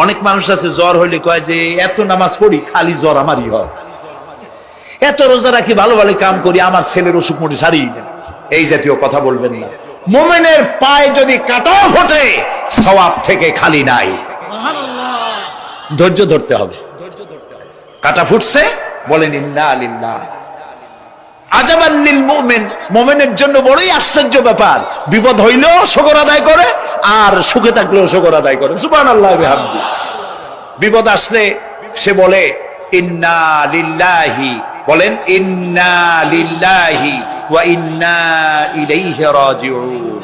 অনেক মানুষ আছে জ্বর হইলে কয় যে এত নামাজ পড়ি খালি জ্বর আমারই হয়, এত রোজা রাখি, ভালো ভালো কাম করি, আমার ছেলের অসুখ মোটে সারিয়ে দেন। এই জাতীয় কথা বলবেন না। মুমিনের পায়ে যদি কাঁটাও ফোটে সওয়াব থেকে খালি নাই, ধৈর্য ধরতে হবে। কাঁটা ফুটছে বলেন ইন্না লিল্লাহ। আজাবান লিল মুমিন, মুমিনের জন্য বড়ই আশ্চর্য ব্যাপার, বিপদ হইলেও শুকর আদায় করে আর সুখে থাকলেও শুকর আদায় করে। সুবহানাল্লাহ ওয়া বিহামদি। বিপদ আসলে সে বলে ইন্না লিল্লাহি, বলেন ইন্না লিল্লাহি ওয়া ইন্না ইলাইহি রাজিউন।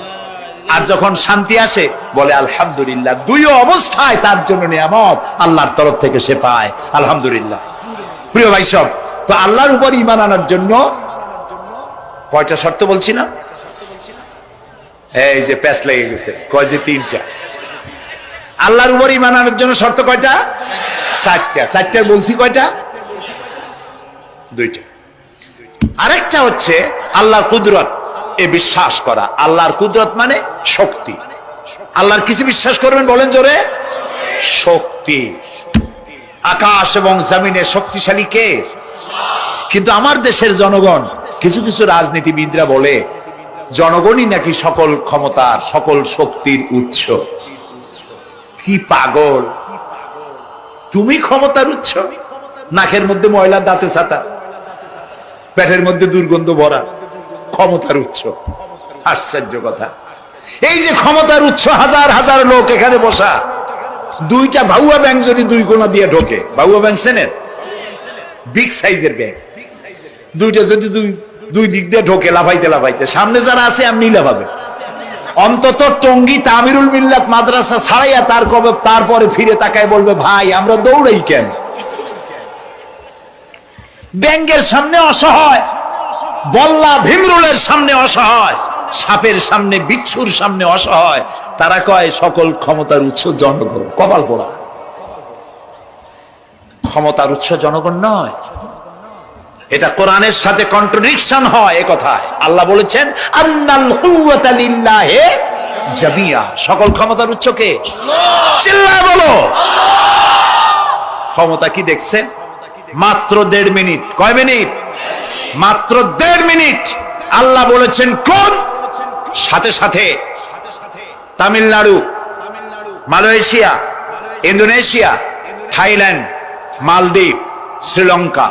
আর যখন শান্তি আসে বলে আলহামদুলিল্লাহ। দুই অবস্থায় তার জন্য নিয়ামত আল্লাহর তরফ থেকে সে পায়, আলহামদুলিল্লাহ। প্রিয় ভাই সব, তো আল্লাহর উপর ঈমান আনার জন্য কয়টা শর্ত বলছি না? এই যে প্যাচ লেগে গেছে, কয় যে তিনটা। আল্লাহর উপর ঈমান আনার জন্য শর্ত কয়টা? চারটা। চারটা বলছি কয়টা? দুইটা। আরেকটা হচ্ছে আল্লাহর কুদরত, এ বিশ্বাস করা। আল্লাহর কুদরত মানে শক্তি। আল্লাহর কিছু বিশ্বাস করবেন বলেন জোরে? শক্তি। আকাশ এবং জমিনে শক্তিশালী কে? কিন্তু আমার দেশের জনগণ, কিছু কিছু রাজনীতিবিদরা বলে জনগণই নাকি সকল ক্ষমতার, সকল শক্তির উৎস। কি পাগল! তুমি ক্ষমতার উৎস? নাকের মধ্যে ময়লা, দাঁতে ছাতা, পেটের মধ্যে দুর্গন্ধ ভরা, ক্ষমতার উৎস। আশ্চর্য কথা। এই যে ক্ষমতার উৎস, হাজার হাজার লোক এখানে বসা, দুইটা ভাউয়া ব্যাংক যদি দুই কোণা দিয়ে ঢোকে, ভাউয়া ব্যাংক চেনেন? বিগ সাইজের ব্যাংক, দুইটা যদি দুই দিক দিয়ে ঢোকে লাফাইতে লাফাইতে, সামনে যারা আছে এমনি লাফাবে। অন্তত টঙ্গী তামিরুল মিল্লাত মাদ্রাসা ছাড়াইয়া তারপরে ফিরে তাকায় বলবে ভাই আমরা দৌড়াই কেন? ব্যাংকের সামনে অসহায়, বল্লা ভীমরুলের সামনে অসহায়, সাপের সামনে, বিচ্ছুর সামনে অসহায়। তারা কয় সকল ক্ষমতার উৎস জনগণ। কপাল পোড়া। ক্ষমতার উৎস জনগণ নয়, এটা কোরআনের সাথে কন্ট্রাডিকশন হয়। এ কথা আল্লাহ বলেছেন আন্নাল কুওয়াতা লিল্লাহি জামিয়া। সকল ক্ষমতার উৎস কে? চিল্লায় বলো। ক্ষমতা কি দেখছেন? মাত্র 1.5 মিনিট। কয় মিনিট? মাত্র 1.5 মিনিট। আল্লাহ বলেছেন কোন? সাথে সাথে তামিলনাড়ু, মালয়েশিয়া, ইন্দোনেশিয়া, থাইল্যান্ড, মালদ্বীপ, শ্রীলঙ্কা,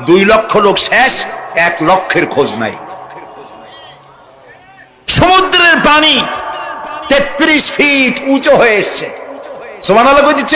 2 লক্ষ লোক শেষ, 1 লক্ষের খোঁজ নাই। সমুদ্রের পানি 33 ফিট উঁচু হয়ে এসছে। সুবহানাল্লাহ কই দিচ্ছে।